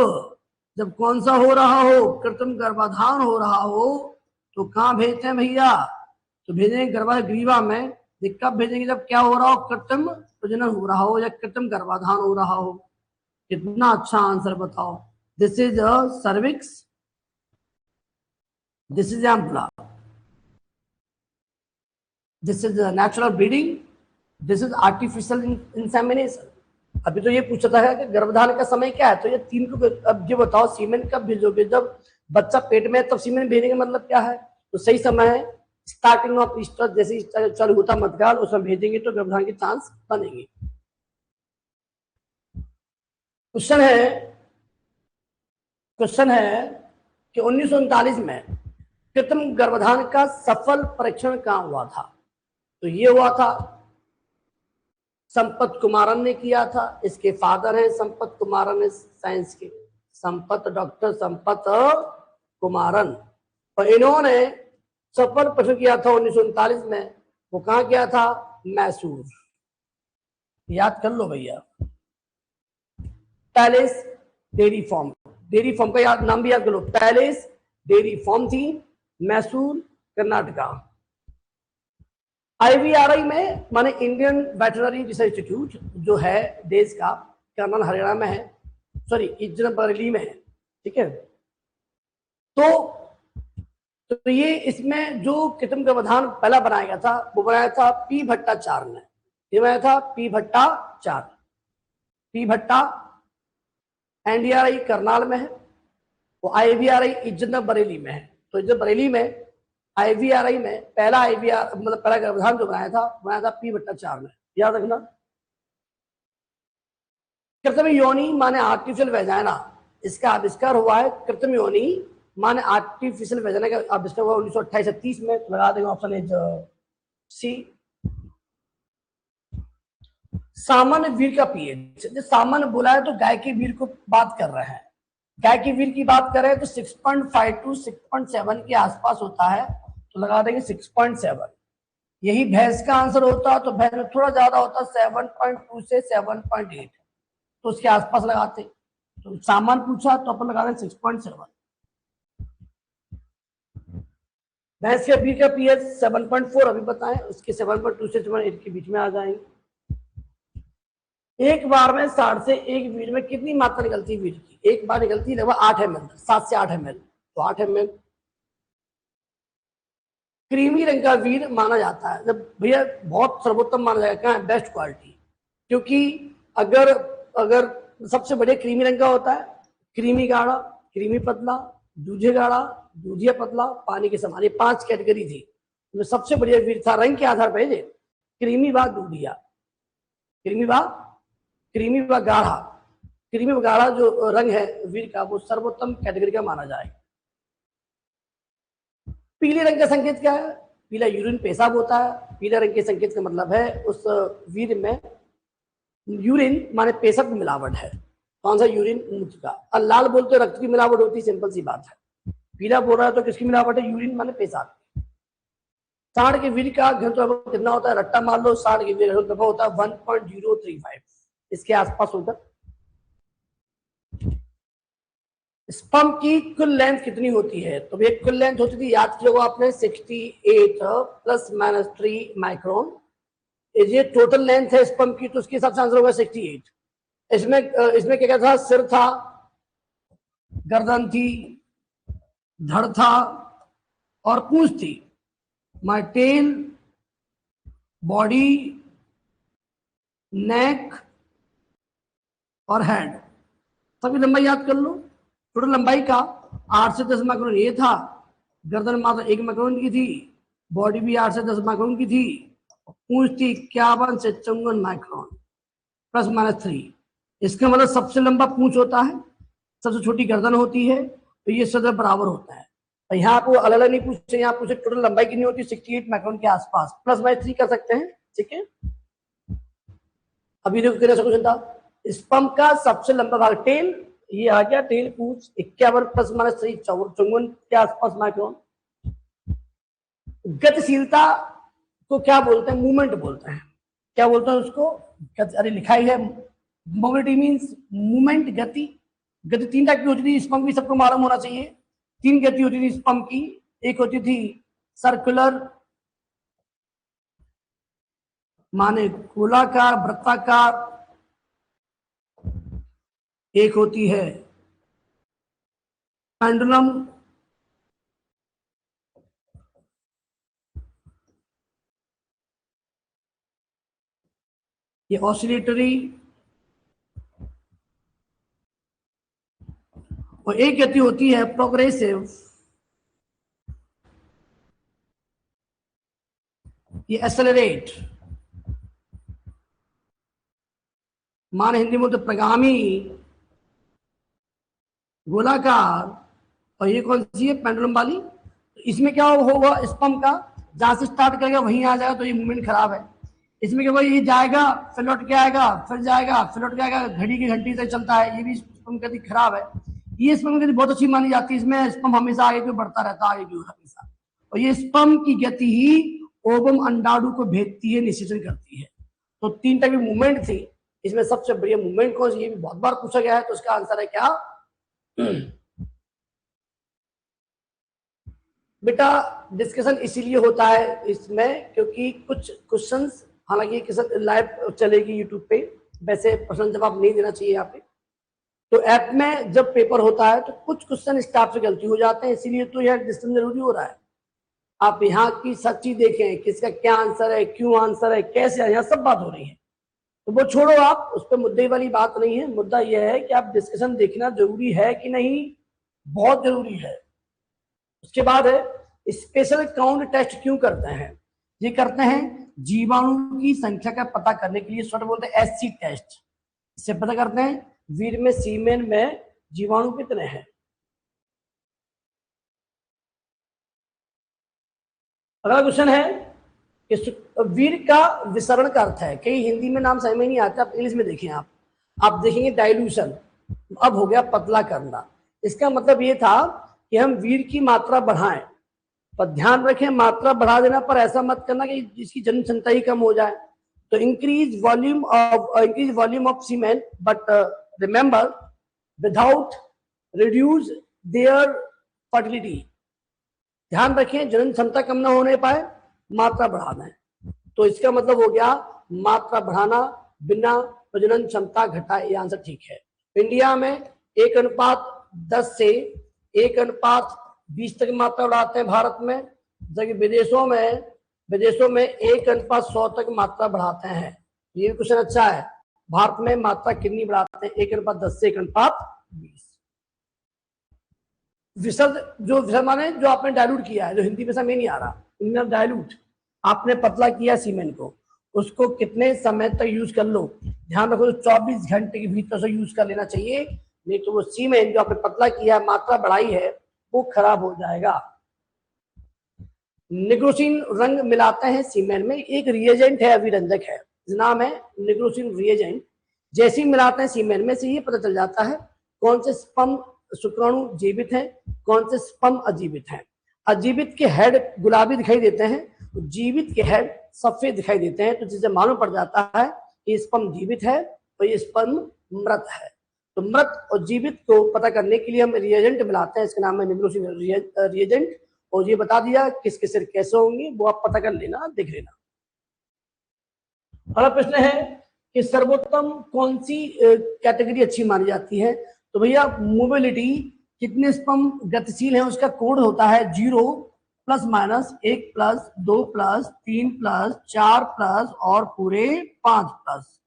[SPEAKER 1] जब कौन सा हो रहा हो, कृत्रिम गर्भाधान हो रहा हो, तो कहाँ भेजते हैं भैया? तो भेजेंगे गर्भाग्रीवा में। कब भेजेंगे? जब क्या हो रहा हो, कृत्रिम प्रजनन हो रहा हो या कृत्रिम गर्भाधान हो रहा हो। कितना अच्छा आंसर बताओ। This is a cervix, this is ampulla, this is natural breeding, this is artificial insemination. अभी तो ये पूछा था कि गर्भधान का समय क्या है, तो ये 3 को। अब ये बताओ सीमेन कब भेजोगे? जब बच्चा पेट में है तब सीमेन भेजने का मतलब क्या है? तो सही समय है स्टार्टिंग ऑफ ईस्टर, जैसे चालू होता मध्यकाल उसमें भेजेंगे तो गर्भधान के चांस बनेंगे। क्वेश्चन है कि 1939 में कृत्रिम गर्भाधान का सफल परीक्षण कहां हुआ था? तो ये हुआ था संपत कुमारन ने किया था, इसके फादर हैं संपत कुमारन है साइंस के, संपत, डॉक्टर संपत कुमारन। और इन्होंने सफल प्रश्न किया था 1939 में, वो कहाँ किया था? मैसूर। याद कर लो भैया। Palace dairy farm, dairy farm का नाम भी याद कर लो, पैलेस डेयरी फार्म थी, मैसूर कर्नाटका। IVRI में माने इंडियन वेटरनरी रिसर्च इंस्टीट्यूट जो है देश का, कर्नल हरियाणा में है, सॉरी इज्जत बरेली में है, ठीक है। तो ये इसमें जो कृत्रिम गर्भाधान पहला बनाया गया था वो बनाया था पी भट्टाचार्य ने, ये बनाया था पी भट्टाचार्य। पी भट्टा NDRI करनाल में है, वो IVRI इज्जत बरेली में है। तो इज्जत बरेली में IVRI में पहला मतलब पहला गर्भाधान जो बनाया था पी भट्टाचार्य ने, याद रखना। कृत्रिम योनि माने आर्टिफिशियल वेजाइना, इसका आविष्कार हुआ है, कृत्रिम योनि माने आर्टिफिशियल वेजाइना का आविष्कार हुआ 1928-30 में। तो लगा देंगे ऑप्शन इज सी। सामान्य वीर का पीएच, जो सामान्य बोला है तो गाय के वीर को बात कर रहे हैं, गाय के वीर की बात करें तो 6.5 to 6.7 के आसपास होता है, तो लगा देंगे 6.7। यही भैंस का आंसर होता तो भैंस में थोड़ा ज्यादा होता 7.2 से 7.8, तो उसके आसपास लगाते। तो सामान पूछा तो अपन लगा दें 6.7। भैंस के वीर का पीएच 7.4 अभी बताएं, उसके 7.2 से 7.8 के बीच में आ जाएंगे। एक बार में 60 से एक वीर में कितनी मात्रा निकलती है वीर की? एक बार निकलती है लगभग 8 ml, 7 से 8 ml, तो 8 ml। क्रीमी रंग का वीर माना जाता है जब भैया बहुत सर्वोत्तम माना जाएगा, कहाँ है? Best quality. क्योंकि अगर सबसे बढ़िया क्रीमी रंग का होता है, क्रीमी गाढ़ा, क्रीमी पतला, दूधे गाढ़ा, दूधिया पतला, पानी के समान, ये 5 कैटेगरी थी। तो सबसे बढ़िया वीर था रंग के आधार पर क्रीमी व दूधिया, क्रीमी व गाढ़ा, क्रीमी व गाढ़ा जो रंग है वीर का वो सर्वोत्तम कैटेगरी का माना जाएगा। पीले रंग का संकेत क्या है? पीला यूरिन पेशाब होता है। पीला रंग के संकेत का मतलब है उस वीर में यूरिन माने पेशाब की मिलावट है। कौन सा? यूरिन, मूत्र का। और लाल बोलते रक्त की मिलावट होती है, सिंपल सी बात है। पीला बोल रहा है तो किसकी मिलावट है? यूरिन माने पेशाब। सांड के वीर का घनत्व कितना होता है? रट्टा मार लो, सांड के वीर घनत्व होता है 1.035, इसके आसपास होता है। स्पर्म की कुल लेंथ कितनी होती है? तो ये कुल लेंथ होती थी, याद किया आपने, 68 ± 3 माइक्रोन। ये टोटल लेंथ है स्पर्म की, तो उसके हिसाब से आंसर होगा 68। इसमें क्या था? सिर था, गर्दन थी, धड़ था और पूंछ थी। माय टेल, बॉडी, नेक और हेड, सभी लंबाई याद कर लो। टोटल लंबाई का 8 से 10 माइक्रोन ये था, गर्दन मात्र 1 माइक्रोन की थी, बॉडी भी 8 से 10 माइक्रोन की थी, पूंछ थी 51 से 54 माइक्रोन ±3। इसका मतलब सबसे लंबा पूंछ होता है, सबसे छोटी गर्दन होती है, तो ये सदर बराबर होता है। और यहाँ आपको अलग अलग नहीं पूछे, यहाँ पूछे टोटल लंबाई कितनी होती है, 68 माइक्रोन के आसपास, +/3 कर सकते हैं, ठीक है। अभी देखो कितना क्वेश्चन था। स्पर्म का सबसे लंबा भाग टेल, ये आ गया टेल, पूंछ 51 ± 3 54 के आसपास माइक्रोन। गतिशीलता को क्या बोलते हैं? मूवमेंट बोलते हैं। क्या बोलते हैं उसको? अरे लिखा ही है, मोबिलिटी मींस मूवमेंट, गति। गति 3 टाइप की होती थी स्पर्म की, सबको मालूम होना चाहिए। 3 गति होती थी स्पर्म की। एक होती थी सर्कुलर माने गोलाकार, वृत्ताकार। एक होती है पेंडुलम, ये ऑसिलेटरी, और एक गति होती है प्रोग्रेसिव, ये एक्सेलरेट मान हिंदी में तो प्रगामी, गोलाकार, और ये कौन सी है? पेंडुलम वाली। तो इसमें क्या होगा? स्पर्म का जहां से स्टार्ट करेगा वहीं आ जाएगा, तो ये मूवमेंट खराब है। इसमें क्या ये जाएगा फिर लौट के आएगा, फिर जाएगा फिर लौट के आएगा, घड़ी की घंटी से चलता है। ये भी स्पर्म गति खराब है। ये स्पर्म गति बहुत अच्छी मानी जाती है, इसमें स्पर्म हमेशा आगे की ओर बढ़ता रहता है, आगे की ओर हमेशा। और ये स्पर्म की गति ही ओवम अंडाणु को भेजती है, निषेचन करती है। तो 3 टाइप की मूवमेंट थी, इसमें सबसे बढ़िया मूवमेंट कौन सी, ये भी बहुत बार पूछा गया है। तो इसका आंसर है क्या बेटा डिस्कशन इसीलिए होता है इसमें क्योंकि कुछ क्वेश्चंस, हालांकि लाइव चलेगी यूट्यूब पे, वैसे प्रश्न जवाब नहीं देना चाहिए यहाँ पे। तो ऐप में जब पेपर होता है तो कुछ क्वेश्चन स्टाफ से गलती हो जाते हैं, इसीलिए तो यह डिस्कशन जरूरी हो रहा है। आप यहाँ की सच्ची देखें, किसका क्या आंसर है, क्यों आंसर है, कैसे है, यहाँ सब बात हो रही है। तो वो छोड़ो आप, उस पर मुद्दे वाली बात नहीं है। मुद्दा यह है कि आप डिस्कशन देखना जरूरी है कि नहीं, बहुत जरूरी है। उसके बाद है स्पेशल काउंट टेस्ट क्यों करते हैं। ये करते हैं जीवाणु की संख्या का पता करने के लिए, शॉर्ट बोलते हैं एससी टेस्ट। इससे पता करते हैं वीर में, सीमेन में जीवाणु कितने हैं। अगला क्वेश्चन है कि वीर का विसरण का अर्थ है। कई हिंदी में नाम समझ में नहीं आता, आप इंग्लिश में देखें। आप देखेंगे डाइल्यूशन, अब हो गया पतला करना। इसका मतलब ये था कि हम वीर की मात्रा बढ़ाएं, पर ध्यान रखें मात्रा बढ़ा देना पर ऐसा मत करना कि जिसकी जन क्षमता ही कम हो जाए। तो increase volume of semen, but remember without reduce their fertility. ध्यान रखें जनन क्षमता कम ना होने पाए, मात्रा बढ़ाना है। तो इसका मतलब हो गया मात्रा बढ़ाना बिना प्रजनन क्षमता घटाए, ये आंसर ठीक है। इंडिया में 1:10 से 1:20 तक मात्रा बढ़ाते हैं भारत में, जबकि विदेशों में 1:100 तक मात्रा बढ़ाते हैं। ये क्वेश्चन अच्छा है, भारत में मात्रा कितनी बढ़ाते हैं, 1:10 से 1:20। विसर्ज जो माने जो आपने डायलूट किया है, जो हिंदी में समझ नहीं आ रहा, इनमें डायलूट आपने पतला किया सीमेंट को, उसको कितने समय तक यूज कर लो, ध्यान रखो 24 घंटे के भीतर से यूज कर लेना चाहिए, नहीं तो वो सीमेंट जो आपने पतला किया है, मात्रा बढ़ाई है, वो खराब हो जाएगा। निग्रोसिन रंग मिलाते हैं सीमेंट में, एक रिएजेंट है, अभिरंजक है, नाम है निग्रोसिन रिएजेंट। जैसे ही मिलाते हैं सीमेंट में, से ये पता चल जाता है कौन से स्पर्म शुक्राणु जीवित है, कौन से स्पर्म अजीवित है। अजीवित के हेड गुलाबी दिखाई देते हैं, तो जीवित के हेड सफेद दिखाई देते हैं, तो जिससे मालूम पड़ जाता है कि स्पर्म जीवित है और ये स्पर्म मृत है। तो मृत और जीवित को पता करने के लिए हम रिएजेंट मिलाते हैं, इसका नाम है निग्रोसिन रिएजेंट। और ये बता दिया किसके सिर कैसे होंगे, वो आप पता कर लेना, देख लेना। अगला प्रश्न है कि सर्वोत्तम कौन सी कैटेगरी अच्छी मानी जाती है। तो भैया मोबिलिटी, कितने स्पर्म गतिशील हैं उसका कोड होता है 0 plus minus 1 plus 2 plus 3 plus 4 plus और पूरे 5 प्लस।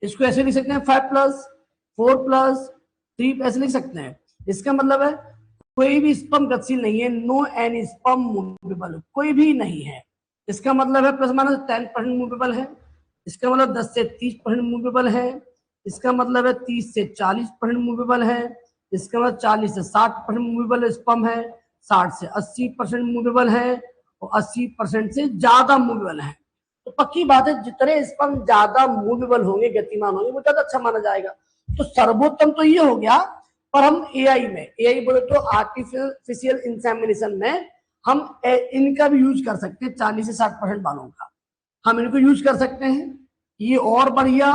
[SPEAKER 1] इसको ऐसे लिख सकते हैं 5 प्लस 4 प्लस 3, ऐसे लिख सकते हैं। इसका मतलब है कोई भी स्पर्म गतिशील नहीं है, नो एनी स्पर्म मूवेबल, कोई भी नहीं है। इसका मतलब है प्लस माइनस 10% मूवेबल है, इसका मतलब 10 से 30% मूवेबल है, इसका मतलब है 30 से 40% मूवेबल है, इसका मतलब 40 से 60% मूवेबल स्पर्म है, 60 से 80% मूवेबल है और 80% से ज्यादा मूवेबल है। तो पक्की बात है जितने स्पर्म ज्यादा मूवेबल होंगे, गतिमान होंगे, वो ज्यादा अच्छा माना जाएगा। तो सर्वोत्तम तो ये हो गया, पर हम एआई बोले तो आर्टिफिशियल इंसेमिनेशन में हम इनका भी यूज कर सकते हैं, 40 से 60% वालों का हम इनको यूज कर सकते हैं। ये और बढ़िया,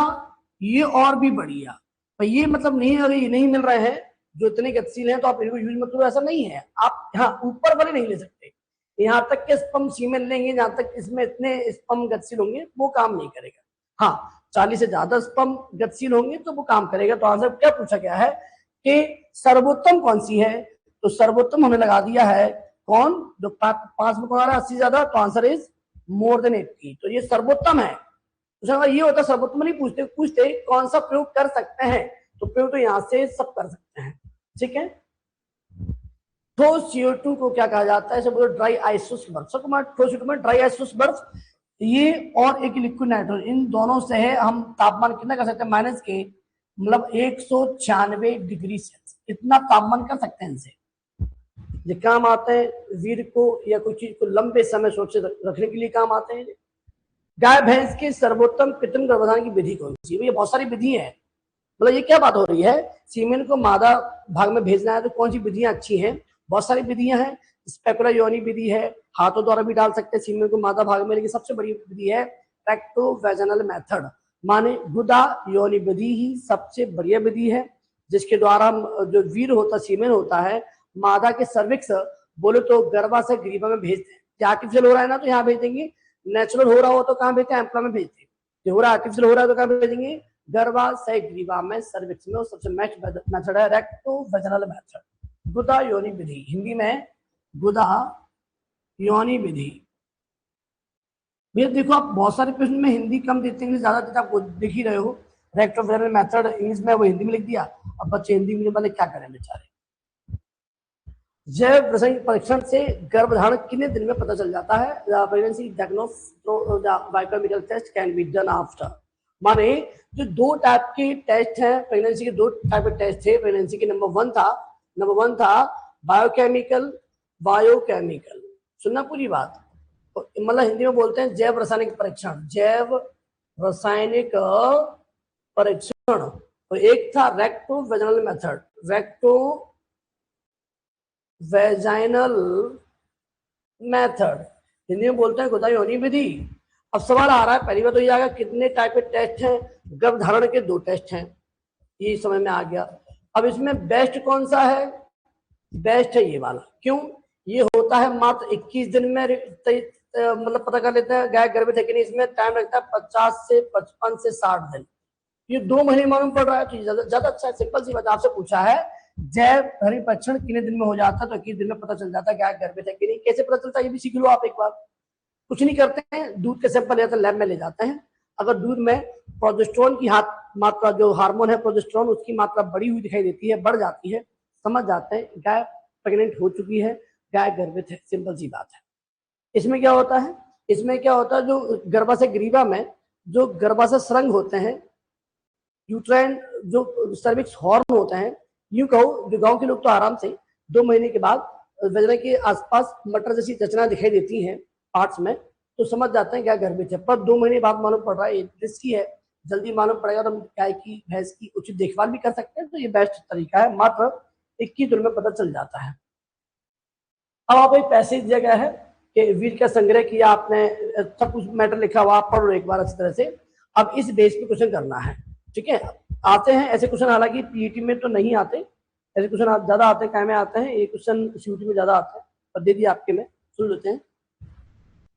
[SPEAKER 1] ये और भी बढ़िया, पर ये मतलब नहीं अगर ये नहीं मिल रहे हैं जो इतने गतिशील हैं तो आप इनको यूज मत करो, ऐसा नहीं है। आप यहाँ ऊपर वाले नहीं ले सकते, यहाँ तक के स्पर्म सीमेन लेंगे जहां तक इसमें इतने स्पर्म गतिशील होंगे, वो काम नहीं करेगा। हाँ 40 से ज्यादा स्पर्म गतिशील होंगे तो वो काम करेगा। तो आंसर क्या पूछा गया है कि सर्वोत्तम कौन सी है, तो सर्वोत्तम हमने लगा दिया है कौन, जो 5 में कौन आ रहा है 80 ज्यादा, तो आंसर इज मोर देन 80, तो ये सर्वोत्तम है। ये होता सर्वोत्तम नहीं पूछते कौन सा प्रयोग कर सकते हैं, तो प्रयोग तो यहां से सब कर सकते हैं, ठीक है। तो CO2 को क्या कहा जाता है, इसे बोलो ड्राई आइसोस बर्फ, ड्राई आइसोस बर्फ, ये और एक लिक्विड नाइट्रोजन, इन दोनों से है हम तापमान कितना कर सकते हैं, माइनस के मतलब 196 डिग्री सेल्सियस, इतना तापमान कर सकते हैं इनसे। ये काम आते हैं वीर को या कोई चीज को लंबे समय सुरक्षित रखने के लिए काम आते हैं। गाय भैंस के सर्वोत्तम कृत्रिम गर्भधारण की विधि कौन सी? ये बहुत सारी विधि है, मतलब ये क्या बात हो रही है, सीमेन को मादा भाग में भेजना है तो कौन सी विधियां अच्छी हैं? बहुत सारी विधियां हैं। स्पेकुला योनि विधि है, हाथों द्वारा भी डाल सकते हैं सीमेन को मादा भाग में, लेकिन सबसे बड़ी विधि है रेक्टो वेजाइनल मेथड, माने गुदा योनि विधि ही सबसे बढ़िया विधि है, जिसके द्वारा जो वीर होता सीमेन होता है मादा के सर्विक्स बोले तो गर्भा से ग्रीवा में भेजते हैं। क्या आर्टिफिशियल हो रहा है ना तो यहाँ भेज देंगे, नेचुरल हो रहा हो तो कहाँ भेजते हैं? एम्प्ला में भेजते हैं। जो हो रहा है आर्टिफिशियल हो रहा है तो कहाँ भेजेंगे? गर्भा से ग्रीवा में सर्विक्स में। सबसे बेस्ट मेथड है रेक्टो वेजाइनल मेथड, गुदा योनि विधि, हिंदी में गुदा योनि विधि। भैया देखो आप बहुत सारे प्रश्न में हिंदी कम देते हैं, ज्यादा देते आप देख ही रहे हो। रेक्टो वेजाइनल मेथड इंग्लिश में वो हिंदी में लिख दिया, अब बच्चे हिंदी में वाले क्या करें बेचारे। जैव रासायनिक परीक्षण से गर्भधारण कितने दिन में पता चल जाता है? Pregnancy diagnosis through the biochemical test can be done after, माने जो दो टाइप के टेस्ट हैं प्रेगनेंसी के, दो टाइप के टेस्ट थे प्रेगनेंसी के। नंबर वन था बायोकेमिकल, सुनना पूरी बात, मतलब हिंदी में बोलते हैं जैव रासायनिक परीक्षण, जैव रासायनिक परीक्षण। और एक था recto vaginal method, recto vaginal method, Hindi में बोलते हैं गुदा योनि विधि। अब सवाल आ रहा है, पहली बार तो ये आएगा कितने टाइप के टेस्ट हैं? गर्भधारण के दो टेस्ट हैं, ये समझ में आ गया। अब इसमें बेस्ट कौन सा है? बेस्ट है ये वाला। क्यों? ये होता है मात्र 21 दिन में, मतलब पता कर लेते हैं गाय गर्भित है कि नहीं। इसमें टाइम लगता है 50 से 55 से 60 दिन, ये 2 महीने मालूम पड़ रहा है तो ज्यादा अच्छा है। सिंपल सी बात, आपसे पूछा है जैव रासायनिक परीक्षण कितने दिन में हो जाता है, तो 21 दिन में पता चल जाता है गाय गर्भित है कि नहीं। कैसे पता चलता है ये भी सीख लो आप एक बार। कुछ नहीं करते हैं, दूध के सैंपल लेते हैं, लैब में ले जाते हैं। अगर दूध में प्रोजेस्टेरोन की मात्रा, जो हार्मोन है प्रोजेस्टेरोन, उसकी मात्रा बढ़ी हुई दिखाई देती है, बढ़ जाती है, समझ जाते हैं गाय प्रेग्नेंट हो चुकी है, गाय गर्भित है। सिंपल सी बात है। इसमें क्या होता है? इसमें क्या होता है, जो गर्भाशय ग्रीवा में जो गर्भाशय स्रंग होते हैं, यूट्राइन जो सर्विक्स हॉर्न होते हैं, यूं कहो जो गांव के लोग तो आराम से 2 महीने के बाद वजन के आसपास मटर जैसी रचना दिखाई देती है पार्ट्स में, तो समझ जाते हैं क्या गर्भित है। पर 2 महीने बाद मालूम पड़ रहा है, रिस्की है, जल्दी मालूम पड़ेगा तो हम गाय की भैंस की उचित देखभाल भी कर सकते हैं। तो ये बेस्ट तरीका है, मात्र 21 दिन में पता चल जाता है। अब आप एक पैसेज दिया गया है कि वीर का संग्रह किया आपने, सब कुछ मैटर लिखा हुआ, आप पढ़ लो एक बार अच्छी तरह से। अब इस बेस पे क्वेश्चन करना है, ठीक है। आते हैं ऐसे क्वेश्चन, हालांकि पीईटी में तो नहीं आते ऐसे क्वेश्चन, ज्यादा आते हैं काय में आते हैं ये क्वेश्चन, सीयूटी में ज्यादा आते हैं, और दे दिया आपके में, सुन लेते हैं।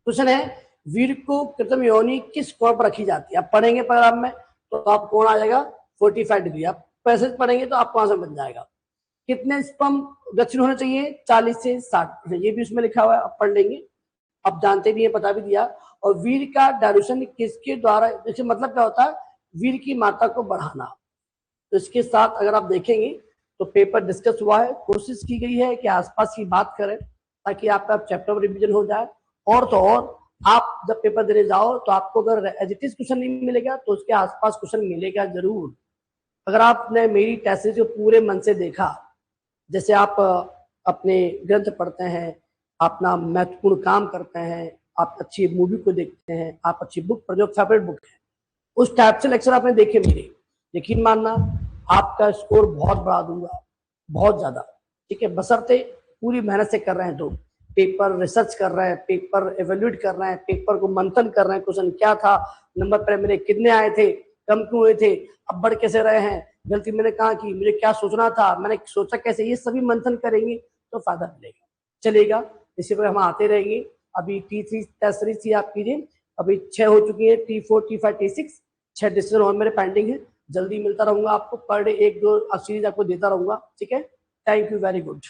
[SPEAKER 1] क्वेश्चन है, वीर को कृत्रिम योनि किस कोण पर रखी जाती है? आप पढ़ेंगे पैराग्राफ में तो आप कोण आ जाएगा 45 डिग्री, आप पैसेज पढ़ेंगे तो आपको आंसर बन जाएगा। कितने स्पर्म गतिशील होने चाहिए? 40 से 60, ये भी उसमें लिखा हुआ है, आप पढ़ लेंगे, आप जानते भी है, पता भी दिया। और वीर का डायल्यूशन किसके द्वारा, इससे मतलब क्या होता है? वीर की मात्रा को बढ़ाना। तो इसके साथ अगर आप देखेंगे तो पेपर डिस्कस हुआ है, कोशिश की गई है कि आसपास की बात करें ताकि आपका चैप्टर रिवीजन हो जाए। और तो और आप जब पेपर देने जाओ तो आपको अगर एज इट इज क्वेश्चन नहीं मिलेगा तो उसके आसपास क्वेश्चन मिलेगा जरूर। अगर आपने मेरी टेस्ट सीरीज को पूरे मन से देखा, जैसे आप अपने ग्रंथ पढ़ते हैं, अपना महत्वपूर्ण काम करते हैं, आप अच्छी मूवी को देखते हैं, आप अच्छी बुक पर जो फेवरेट बुक है उस टाइप से लेक्चर आपने देखे मेरे, यकीन मानना आपका स्कोर बहुत बढ़ा दूंगा, बहुत ज्यादा, ठीक है। बशर्ते पूरी मेहनत से कर रहे हैं तो, पेपर रिसर्च कर रहे हैं, पेपर एवेल्यूएट कर रहे हैं, पेपर को मंथन कर रहे हैं, क्वेश्चन क्या था, नंबर पर मेरे कितने आए थे, कम क्यों हुए थे, अब बढ़ कैसे रहे हैं, गलती मैंने कहाँ की, मुझे क्या सोचना था, मैंने सोचा कैसे, ये सभी मंथन करेंगे तो फायदा मिलेगा, चलेगा। इसी पर हम आते रहेंगे। अभी T3 टेस्ट सीरीज थी आपकी, अभी 6 हो चुकी है, T4 T5 T6, 6 डिसीजन और मेरे पेंडिंग है। जल्दी मिलता रहूंगा आपको, पर डे 1-2 सीरीज आपको देता रहूंगा, ठीक है। Thank you, very good.